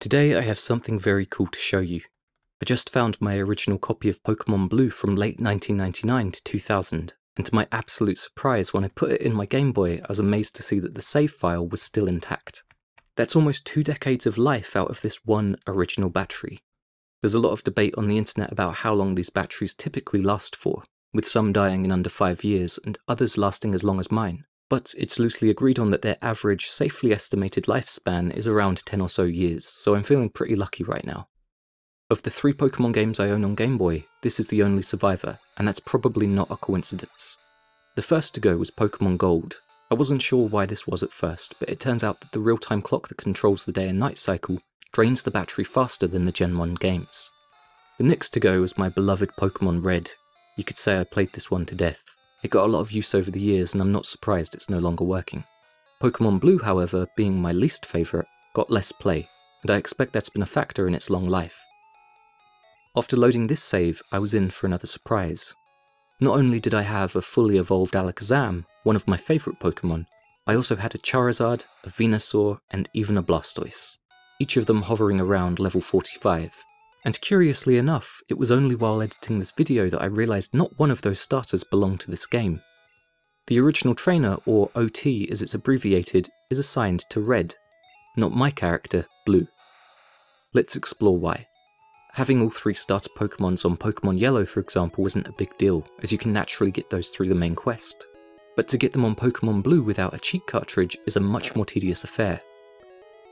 Today I have something very cool to show you. I just found my original copy of Pokemon Blue from late 1999 to 2000, and to my absolute surprise, when I put it in my Game Boy, I was amazed to see that the save file was still intact. That's almost 2 decades of life out of this one original battery. There's a lot of debate on the internet about how long these batteries typically last for, with some dying in under 5 years and others lasting as long as mine. But it's loosely agreed on that their average, safely estimated lifespan is around 10 or so years, so I'm feeling pretty lucky right now. Of the 3 Pokemon games I own on Game Boy, this is the only survivor, and that's probably not a coincidence. The first to go was Pokemon Gold. I wasn't sure why this was at first, but it turns out that the real-time clock that controls the day and night cycle drains the battery faster than the Gen 1 games. The next to go was my beloved Pokemon Red. You could say I played this one to death. It got a lot of use over the years, and I'm not surprised it's no longer working. Pokemon Blue, however, being my least favourite, got less play, and I expect that's been a factor in its long life. After loading this save, I was in for another surprise. Not only did I have a fully evolved Alakazam, one of my favourite Pokemon, I also had a Charizard, a Venusaur, and even a Blastoise, each of them hovering around level 45. And curiously enough, it was only while editing this video that I realised not one of those starters belonged to this game. The original trainer, or OT as it's abbreviated, is assigned to Red, not my character, Blue. Let's explore why. Having all 3 starter Pokemons on Pokemon Yellow, for example, isn't a big deal, as you can naturally get those through the main quest. But to get them on Pokemon Blue without a cheat cartridge is a much more tedious affair.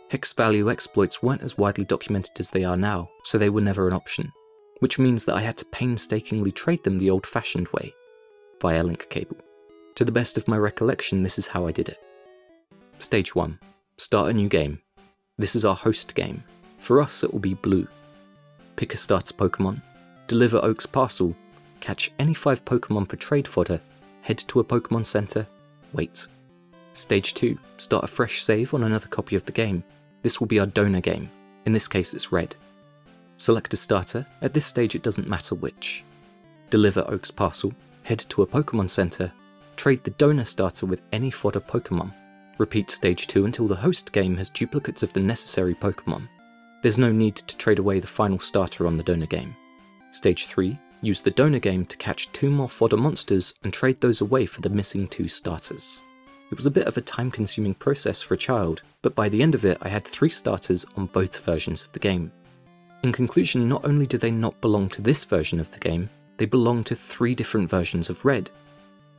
Hex value exploits weren't as widely documented as they are now, so they were never an option, which means that I had to painstakingly trade them the old-fashioned way, via link cable. To the best of my recollection, this is how I did it. Stage 1. Start a new game. This is our host game. For us, it will be Blue. Pick a starter Pokemon, deliver Oak's parcel, catch any 5 Pokemon for trade fodder, head to a Pokemon Center, wait. Stage 2. Start a fresh save on another copy of the game. This will be our donor game, in this case it's Red. Select a starter, at this stage it doesn't matter which. Deliver Oak's parcel, head to a Pokemon Center, trade the donor starter with any fodder Pokemon. Repeat stage 2 until the host game has duplicates of the necessary Pokemon. There's no need to trade away the final starter on the donor game. Stage 3. Use the donor game to catch 2 more fodder monsters and trade those away for the missing 2 starters. It was a bit of a time-consuming process for a child, but by the end of it I had 3 starters on both versions of the game. In conclusion, not only do they not belong to this version of the game, they belong to 3 different versions of Red.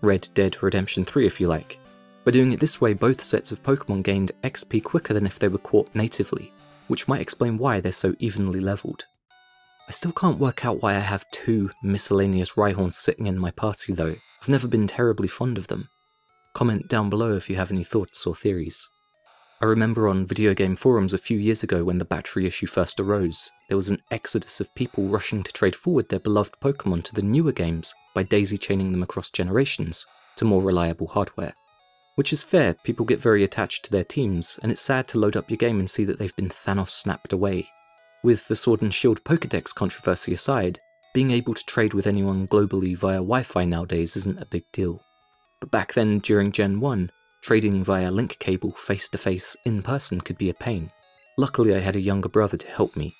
Red Dead Redemption 3 if you like. By doing it this way, both sets of Pokemon gained XP quicker than if they were caught natively, which might explain why they're so evenly leveled. I still can't work out why I have 2 miscellaneous Rhyhorns sitting in my party though. I've never been terribly fond of them. Comment down below if you have any thoughts or theories. I remember on video game forums a few years ago when the battery issue first arose, there was an exodus of people rushing to trade forward their beloved Pokemon to the newer games by daisy-chaining them across generations to more reliable hardware. Which is fair, people get very attached to their teams, and it's sad to load up your game and see that they've been Thanos snapped away. With the Sword and Shield Pokédex controversy aside, being able to trade with anyone globally via Wi-Fi nowadays isn't a big deal. But back then, during Gen 1, trading via link cable face-to-face in person could be a pain. Luckily I had a younger brother to help me.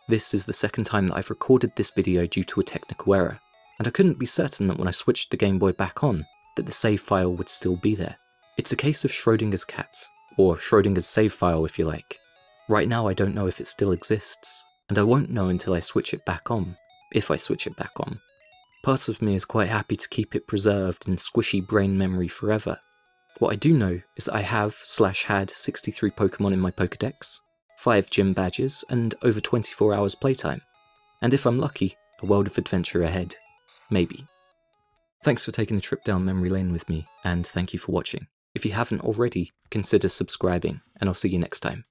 This is the second time that I've recorded this video due to a technical error, and I couldn't be certain that when I switched the Game Boy back on, that the save file would still be there. It's a case of Schrodinger's cat, or Schrodinger's save file if you like. Right now I don't know if it still exists, and I won't know until I switch it back on, if I switch it back on. Part of me is quite happy to keep it preserved in squishy brain memory forever. What I do know is that I have/had 63 Pokemon in my Pokédex, 5 gym badges, and over 24 hours playtime. And if I'm lucky, a world of adventure ahead. Maybe. Thanks for taking the trip down memory lane with me, and thank you for watching. If you haven't already, consider subscribing, and I'll see you next time.